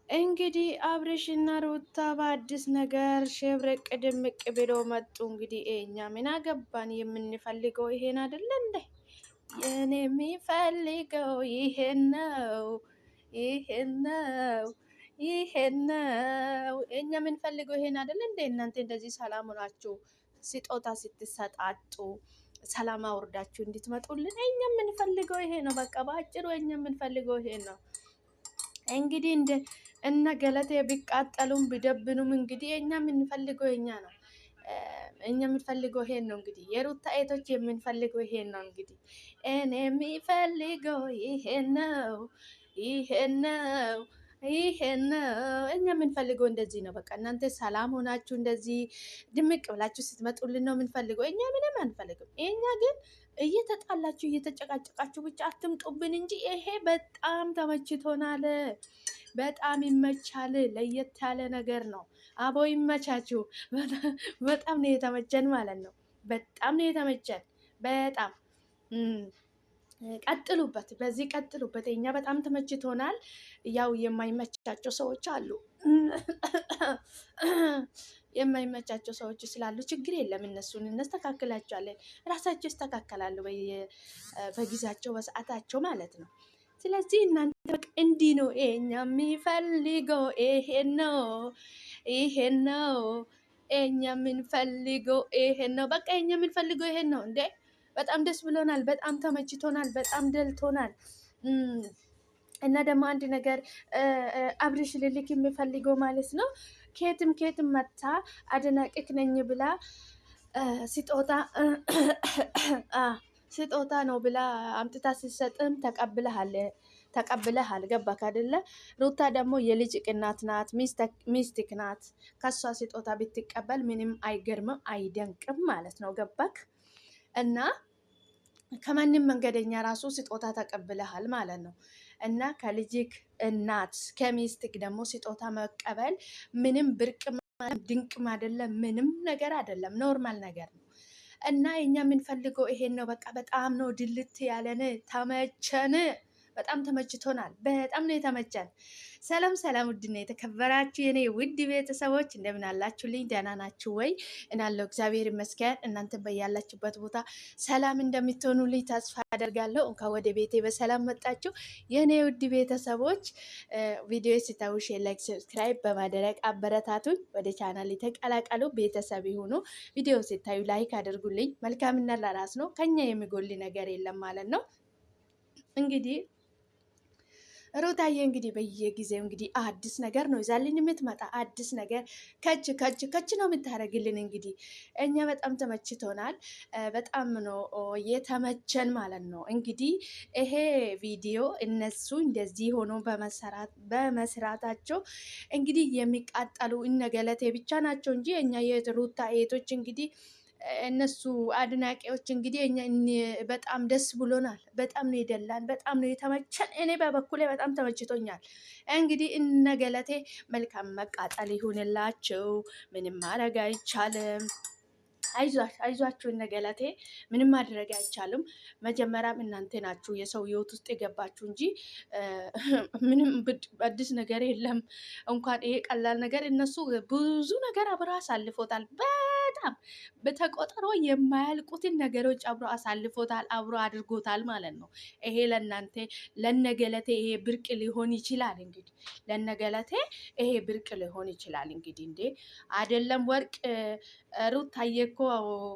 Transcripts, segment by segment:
እንግዲህ አብርሽና ሩታ በአዲስ ነገር ሸብረቅ ድምቅ ብለው መጡ። እንግዲህ እኛ ምን አገባን? የምንፈልገው ይሄን አይደለ እንዴ? የኔ የሚፈልገው ይሄን ነው፣ ይሄን ነው፣ ይሄን ነው። እኛ የምንፈልገው ይሄን አይደለ እንዴ? እናንተ እንደዚህ ሰላም ሆናችሁ ስጦታ ስትሰጣጡ ሰላም አውርዳችሁ እንድትመጡልን እኛ የምንፈልገው ይሄ ነው። በቃ በአጭሩ እኛ የምንፈልገው ይሄ ነው። እንግዲህ እንደ እነ ገለቴ ቢቃጠሉም ቢደብኑም እንግዲህ እኛ የምንፈልገው የኛ ነው። እኛ የምንፈልገው ይሄን ነው። እንግዲህ የሩታ ኤቶች የምንፈልገው ይሄን ነው። እንግዲህ እኔ የሚፈልገው ይሄን ነው፣ ይሄን ነው፣ ይሄን ነው። እኛ የምንፈልገው እንደዚህ ነው። በቃ እናንተ ሰላም ሆናችሁ እንደዚህ ድምቅ ብላችሁ ስትመጡልን ነው የምንፈልገው። እኛ ምንም አንፈልግም። እኛ ግን እየተጣላችሁ እየተጨቃጨቃችሁ ብቻ አትምጡብን እንጂ ይሄ በጣም ተመችቶናል። በጣም ይመቻል። ለየት ያለ ነገር ነው። አቦ ይመቻችሁ። በጣም ነው የተመቸን ማለት ነው። በጣም ነው የተመቸን። በጣም ቀጥሉበት፣ በዚህ ቀጥሉበት። እኛ በጣም ተመችቶናል። ያው የማይመቻቸው ሰዎች አሉ። የማይመቻቸው ሰዎች ስላሉ ችግር የለም። እነሱን እናስተካክላቸዋለን። ራሳቸው ይስተካከላሉ በጊዜያቸው በሰዓታቸው ማለት ነው። ስለዚህ እናንተ በቃ እንዲህ ነው እኛ የሚፈልገው ይሄን ነው፣ ይሄን ነው። እኛ የምንፈልገው ይሄን ነው። በቃ እኛ የምንፈልገው ይሄን ነው። እንዴ በጣም ደስ ብሎናል። በጣም ተመችቶናል። በጣም ደልቶናል። እና ደግሞ አንድ ነገር አብርሽ ልልክ የሚፈልገው ማለት ነው ኬትም ኬትም መታ አድናቂክ ነኝ ብላ ስጦታ ነው ብላ አምጥታ ሲሰጥም ተቀብለሃል። ገባክ አይደለ? ሩታ ደግሞ የልጅ ቅናት ናት፣ ሚስትክ ናት። ከሷ ስጦታ ብትቀበል ምንም አይገርምም አይደንቅም ማለት ነው። ገባክ? እና ከማንም መንገደኛ ራሱ ስጦታ ተቀብለሃል ማለት ነው። እና ከልጅክ እናት ከሚስትክ ደግሞ ስጦታ መቀበል ምንም ብርቅ ድንቅም አይደለም፣ ምንም ነገር አይደለም፣ ኖርማል ነገር ነው። እና እኛ የምንፈልገው ይሄን ነው። በቃ በጣም ነው ድልት ያለን፣ ተመቸን። በጣም ተመችቶናል። በጣም ነው የተመቸን። ሰላም ሰላም፣ ውድና የተከበራችሁ የኔ ውድ ቤተሰቦች እንደምን አላችሁልኝ? ደህና ናችሁ ወይ? እናለው እግዚአብሔር ይመስገን። እናንተ በያላችሁበት ቦታ ሰላም እንደምትሆኑልኝ ተስፋ አደርጋለሁ። እንኳን ወደ ቤቴ በሰላም መጣችሁ የኔ ውድ ቤተሰቦች። ቪዲዮ ሲታዩ ሼር፣ ላይክ፣ ሰብስክራይብ በማድረግ አበረታቱኝ። ወደ ቻናል ተቀላቀሉ፣ ቤተሰብ ይሁኑ። ቪዲዮ ሲታዩ ላይክ አድርጉልኝ። መልካምነት ለራስ ነው። ከኛ የሚጎል ነገር የለም ማለት ነው። እንግዲህ ሩታዬ እንግዲህ በየጊዜው እንግዲህ አዲስ ነገር ነው ይዛልኝ የምትመጣ። አዲስ ነገር ከች ነው የምታደርግልን። እንግዲህ እኛ በጣም ተመችቶናል። በጣም ነው የተመቸን ማለት ነው። እንግዲህ ይሄ ቪዲዮ እነሱ እንደዚህ ሆኖ በመስራታቸው እንግዲህ የሚቃጠሉ እነገለቴ ብቻ ናቸው እንጂ እኛ የሩታ ኤቶች እንግዲህ እነሱ አድናቂዎች እንግዲህ እኛ በጣም ደስ ብሎናል። በጣም ነው የደላን። በጣም ነው የተመቸን። እኔ በበኩሌ በጣም ተመችቶኛል። እንግዲህ እነገለቴ መልካም መቃጠል ይሁንላችሁ። ምንም ማድረግ አይቻልም። አይዟችሁ እነገለቴ ምንም ማድረግ አይቻልም። መጀመሪያም እናንተ ናችሁ የሰው ህይወት ውስጥ የገባችሁ እንጂ ምንም አዲስ ነገር የለም። እንኳን ይሄ ቀላል ነገር እነሱ ብዙ ነገር አብሮ አሳልፎታል። በጣም በተቆጠሮ የማያልቁትን ነገሮች አብሮ አሳልፎታል፣ አብሮ አድርጎታል ማለት ነው። ይሄ ለእናንተ ለነገለቴ ይሄ ብርቅ ሊሆን ይችላል። እንግዲህ ለነገለቴ ይሄ ብርቅ ሊሆን ይችላል። እንግዲህ እንዴ አይደለም ወርቅ ሩታዬ እኮ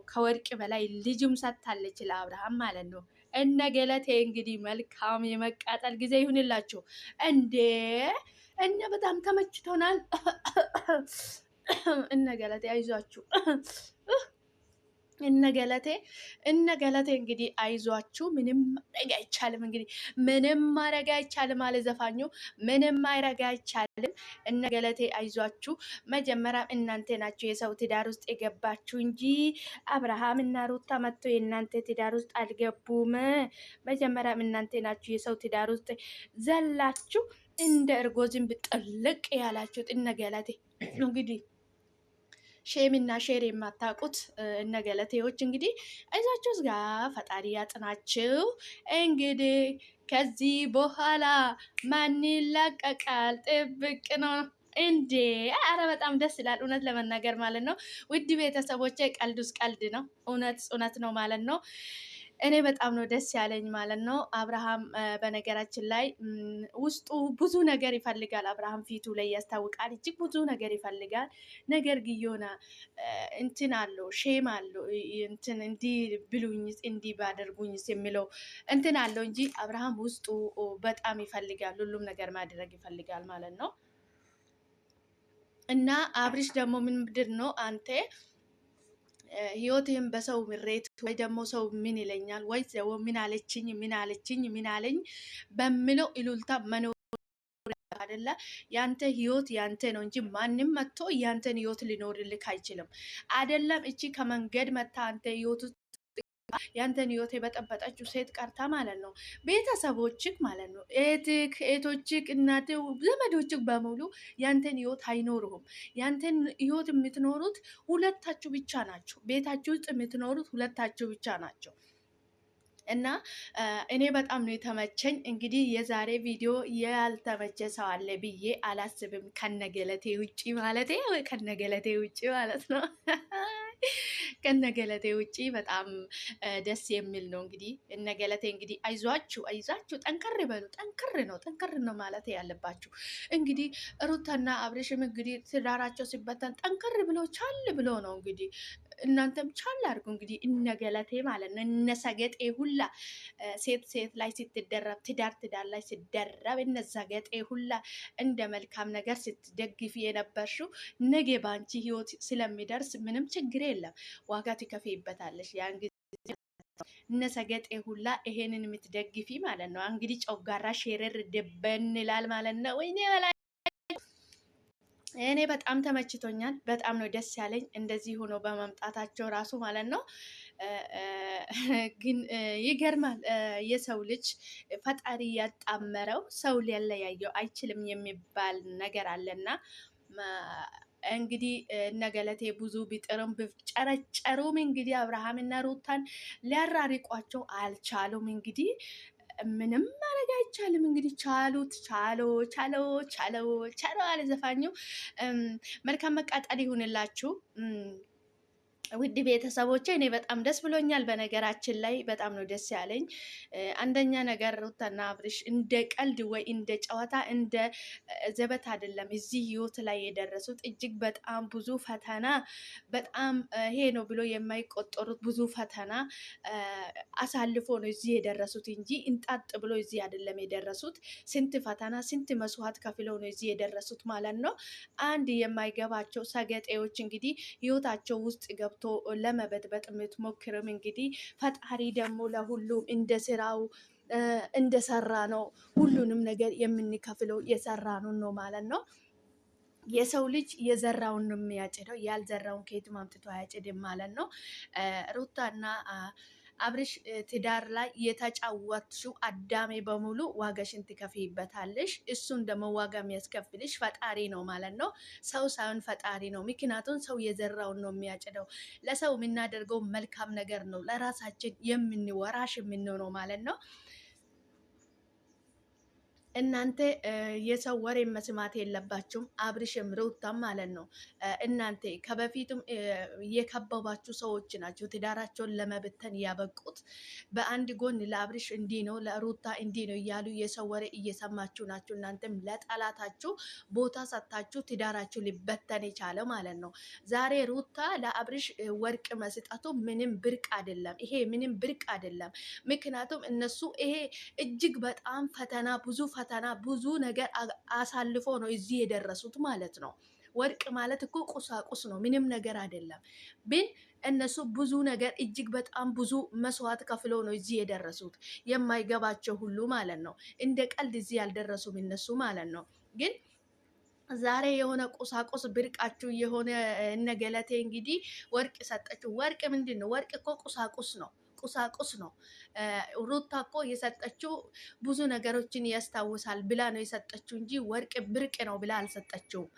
ከወርቅ በላይ ልጅም ሰጥታለች ለአብርሃም ማለት ነው። እነገለቴ እንግዲህ መልካም የመቃጠል ጊዜ ይሁንላችሁ። እንዴ እኛ በጣም ተመችቶናል። እነገለቴ አይዟችሁ። እነገለቴ እንግዲህ አይዟችሁ። ምንም ማድረግ አይቻልም። እንግዲህ ምንም ማድረግ አይቻልም አለ ዘፋኙ። ምንም ማድረግ አይቻልም። እነገለቴ አይዟችሁ። መጀመሪያ እናንተ ናችሁ የሰው ትዳር ውስጥ የገባችሁ እንጂ አብርሃም እና ሩታ መጥቶ የእናንተ ትዳር ውስጥ አልገቡም። መጀመሪያም እናንተ ናችሁ የሰው ትዳር ውስጥ ዘላችሁ እንደ እርጎ ዝንብ ጥልቅ ያላችሁት። እነገለቴ እንግዲህ ሼምና ሼር የማታውቁት እነ ገለቴዎች እንግዲህ አይዛችሁ ጋር ፈጣሪ ያጽናችሁ። እንግዲህ ከዚህ በኋላ ማን ይላቀቃል? ጥብቅ ነው እንዴ! አረ በጣም ደስ ይላል እውነት ለመናገር ማለት ነው። ውድ ቤተሰቦቼ ቀልዱስ ቀልድ ነው፣ እውነት እውነት ነው ማለት ነው። እኔ በጣም ነው ደስ ያለኝ ማለት ነው። አብርሃም በነገራችን ላይ ውስጡ ብዙ ነገር ይፈልጋል። አብርሃም ፊቱ ላይ ያስታውቃል፣ እጅግ ብዙ ነገር ይፈልጋል። ነገር ግን የሆነ እንትን አለው፣ ሼም አለው። እንትን እንዲህ ብሉኝስ እንዲህ ባደርጉኝስ የሚለው እንትን አለው እንጂ አብርሃም ውስጡ በጣም ይፈልጋል፣ ሁሉም ነገር ማድረግ ይፈልጋል ማለት ነው። እና አብሪሽ ደግሞ ምንድን ነው አንተ ህይወትህም በሰው ምሬት ወይ ደግሞ ሰው ምን ይለኛል ወይ ምን አለችኝ ምን አለችኝ ምን አለኝ በሚለው ኢሉልታ መኖር አይደለ? ያንተ ህይወት ያንተ ነው እንጂ ማንም መጥቶ ያንተን ህይወት ሊኖርልክ አይችልም። አይደለም እቺ ከመንገድ መታ አንተ ህይወት ያንተን ህይወት የበጠበጠችው ሴት ቀርታ ማለት ነው ቤተሰቦችክ ማለት ነው እህቶችክ፣ እናትህ፣ ዘመዶችክ በሙሉ ያንተን ህይወት አይኖሩም። ያንተን ህይወት የምትኖሩት ሁለታችሁ ብቻ ናቸው። ቤታችሁ ውስጥ የምትኖሩት ሁለታችሁ ብቻ ናቸው። እና እኔ በጣም ነው የተመቸኝ። እንግዲህ የዛሬ ቪዲዮ ያልተመቸ ሰው አለ ብዬ አላስብም፣ ከነገለቴ ውጪ ማለት ከነገለቴ ውጪ ማለት ነው። ከነገለቴ ውጪ በጣም ደስ የሚል ነው። እንግዲህ እነገለቴ እንግዲህ አይዟችሁ አይዟችሁ፣ ጠንከር በሉ። ጠንከር ነው ማለት ያለባችሁ። እንግዲህ ሩታና አብሬሽም እንግዲህ ትዳራቸው ሲበተን ጠንከር ብሎ ቻል ብሎ ነው እንግዲህ እናንተም ቻል አድርጉ። እንግዲህ እነገለቴ ማለት ነው እነሰገጤ ሁላ ሴት ላይ ስትደረብ ትዳር ላይ ሲደረብ እነሰገጤ ሁላ እንደ መልካም ነገር ስትደግፊ የነበርሽው ነገ ባንቺ ህይወት ስለሚደርስ ምንም ችግር የለም፣ ዋጋ ትከፍይበታለሽ። ያን ጊዜ እነሰገጤ ሁላ ይሄንን የምትደግፊ ማለት ነው። እንግዲህ ጨጓራ ሼረር ደበን ይላል ማለት ነው። ወይኔ እኔ በጣም ተመችቶኛል። በጣም ነው ደስ ያለኝ እንደዚህ ሆኖ በመምጣታቸው ራሱ ማለት ነው። ግን ይገርማል። የሰው ልጅ ፈጣሪ ያጣመረው ሰው ሊያለያየው አይችልም የሚባል ነገር አለና እንግዲህ እነገለቴ ብዙ ቢጥርም ቢጨረጨሩም እንግዲህ አብርሃምና ሩታን ሊያራሪቋቸው አልቻሉም። እንግዲህ ምንም ማድረግ አይቻልም። እንግዲህ ቻሎ አለ ዘፋኙ። መልካም መቃጠል ይሁንላችሁ ውድ ቤተሰቦቼ። እኔ በጣም ደስ ብሎኛል። በነገራችን ላይ በጣም ነው ደስ ያለኝ። አንደኛ ነገር ሩታና አብርሽ እንደ ቀልድ ወይ እንደ ጨዋታ እንደ ዘበት አይደለም እዚህ ህይወት ላይ የደረሱት። እጅግ በጣም ብዙ ፈተና፣ በጣም ይሄ ነው ብሎ የማይቆጠሩት ብዙ ፈተና አሳልፎ ነው እዚህ የደረሱት እንጂ እንጣጥ ብሎ እዚህ አይደለም የደረሱት። ስንት ፈተና ስንት መስዋዕት ከፍለው ነው እዚህ የደረሱት ማለት ነው። አንድ የማይገባቸው ሰገጤዎች እንግዲህ ህይወታቸው ውስጥ ገብቶ ለመበጥበጥ የምትሞክርም እንግዲህ ፈጣሪ ደግሞ ለሁሉም እንደ ስራው እንደሰራ ነው ሁሉንም ነገር የምንከፍለው የሰራኑን ነው ማለት ነው። የሰው ልጅ የዘራውን ነው የሚያጭደው፣ ያልዘራውን ከየትም አምጥቶ አያጭድም ማለት ነው። ሩታና አብርሽ ትዳር ላይ የተጫወትሽው አዳሜ በሙሉ ዋጋሽን ትከፍይበታለሽ። እሱን ደግሞ ዋጋ የሚያስከፍልሽ ፈጣሪ ነው ማለት ነው። ሰው ሳይሆን ፈጣሪ ነው። ምክንያቱም ሰው የዘራውን ነው የሚያጭደው። ለሰው የምናደርገው መልካም ነገር ነው ለራሳችን የምንወራሽ የምንሆነው ማለት ነው። እናንተ የሰው ወሬ መስማት የለባችሁም። አብርሽም ሩታም ማለት ነው። እናንተ ከበፊቱም የከበባችሁ ሰዎች ናቸው ትዳራቸውን ለመበተን ያበቁት። በአንድ ጎን ለአብርሽ እንዲህ ነው ለሩታ እንዲህ ነው እያሉ የሰው ወሬ እየሰማችሁ ናችሁ። እናንተም ለጠላታችሁ ቦታ ሰጥታችሁ ትዳራችሁ ሊበተን የቻለ ማለት ነው። ዛሬ ሩታ ለአብርሽ ወርቅ መስጠቱ ምንም ብርቅ አይደለም። ይሄ ምንም ብርቅ አይደለም። ምክንያቱም እነሱ ይሄ እጅግ በጣም ፈተና ብዙ ነገር አሳልፎ ነው እዚህ የደረሱት ማለት ነው። ወርቅ ማለት እኮ ቁሳቁስ ነው፣ ምንም ነገር አይደለም። ግን እነሱ ብዙ ነገር እጅግ በጣም ብዙ መስዋዕት ከፍለው ነው እዚህ የደረሱት። የማይገባቸው ሁሉ ማለት ነው። እንደ ቀልድ እዚህ ያልደረሱም እነሱ ማለት ነው። ግን ዛሬ የሆነ ቁሳቁስ ብርቃችሁ የሆነ እነገለቴ እንግዲህ ወርቅ ሰጠችው። ወርቅ ምንድን ነው? ወርቅ እኮ ቁሳቁስ ነው። ሩታ እኮ የሰጠችው ብዙ ነገሮችን ያስታውሳል ብላ ነው የሰጠችው እንጂ ወርቅ ብርቅ ነው ብላ አልሰጠችውም።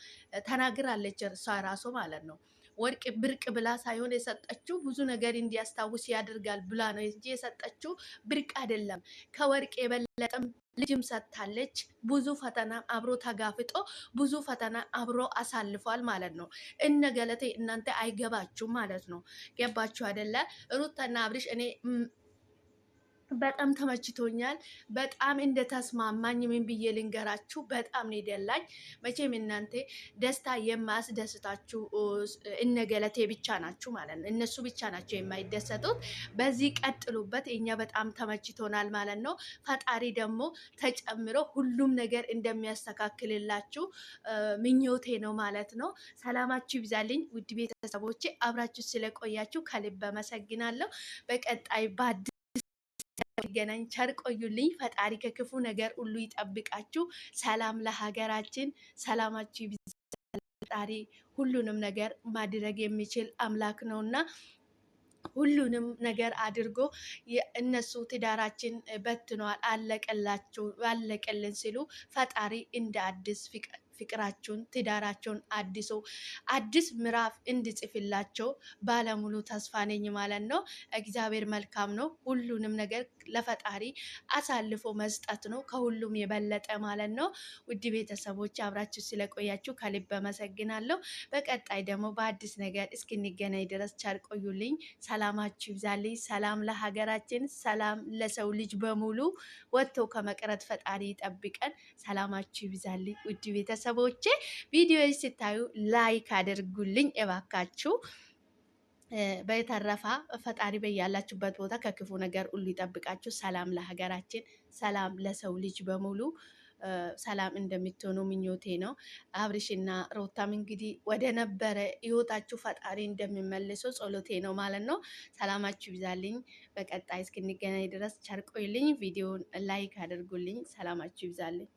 ተናግራለች እርሷ ራሱ ማለት ነው። ወርቅ ብርቅ ብላ ሳይሆን የሰጠችው ብዙ ነገር እንዲያስታውስ ያደርጋል ብላ ነው እንጂ የሰጠችው ብርቅ አይደለም። ከወርቅ የበለጠም ልጅም ሰጥታለች። ብዙ ፈተና አብሮ ተጋፍጦ ብዙ ፈተና አብሮ አሳልፏል ማለት ነው። እነ ገለቴ እናንተ አይገባችሁም ማለት ነው። ገባችሁ አይደለ? ሩታና አብርሽ እኔ በጣም ተመችቶኛል። በጣም እንደተስማማኝ ምን ብዬ ልንገራችሁ? በጣም ነው የደላኝ። መቼም እናንተ ደስታ የማያስደስታችሁ እነ ገለቴ ብቻ ናችሁ ማለት ነው። እነሱ ብቻ ናቸው የማይደሰቱት። በዚህ ቀጥሉበት። እኛ በጣም ተመችቶናል ማለት ነው። ፈጣሪ ደግሞ ተጨምሮ ሁሉም ነገር እንደሚያስተካክልላችሁ ምኞቴ ነው ማለት ነው። ሰላማችሁ ይብዛልኝ ውድ ቤተሰቦቼ። አብራችሁ ስለቆያችሁ ከልብ አመሰግናለሁ። በቀጣይ ገናኝ ቸር ቆዩልኝ። ፈጣሪ ከክፉ ነገር ሁሉ ይጠብቃችሁ። ሰላም ለሀገራችን። ሰላማችሁ ይብዛ። ፈጣሪ ሁሉንም ነገር ማድረግ የሚችል አምላክ ነውና ሁሉንም ነገር አድርጎ እነሱ ትዳራችን በትኗል አለቀልን ሲሉ ፈጣሪ እንደ አዲስ ፍቅራቸውን ትዳራቸውን አዲስ ምዕራፍ እንድጽፍላቸው ባለሙሉ ተስፋ ነኝ ማለት ነው። እግዚአብሔር መልካም ነው። ሁሉንም ነገር ለፈጣሪ አሳልፎ መስጠት ነው ከሁሉም የበለጠ ማለት ነው። ውድ ቤተሰቦች አብራችሁ ስለቆያችሁ ከልብ አመሰግናለሁ። በቀጣይ ደግሞ በአዲስ ነገር እስክንገናኝ ድረስ ቸር ቆዩልኝ። ሰላማችሁ ይብዛልኝ። ሰላም ለሀገራችን፣ ሰላም ለሰው ልጅ በሙሉ። ወጥቶ ከመቅረት ፈጣሪ ይጠብቀን። ሰላማችሁ ይብዛልኝ ውድ ቤተሰቦቼ። ቪዲዮ ስታዩ ላይክ አድርጉልኝ እባካችሁ። በተረፈ ፈጣሪ በያላችሁበት ቦታ ከክፉ ነገር ሁሉ ይጠብቃችሁ። ሰላም ለሀገራችን፣ ሰላም ለሰው ልጅ በሙሉ። ሰላም እንደምትሆኑ ምኞቴ ነው። አብርሽና ሩታም እንግዲህ ወደ ነበረ ህይወታችሁ ፈጣሪ እንደሚመልሰው ጸሎቴ ነው ማለት ነው። ሰላማችሁ ይብዛልኝ። በቀጣይ እስክንገናኝ ድረስ ቸር ቆዩልኝ። ቪዲዮውን ላይክ አድርጉልኝ። ሰላማችሁ ይብዛልኝ።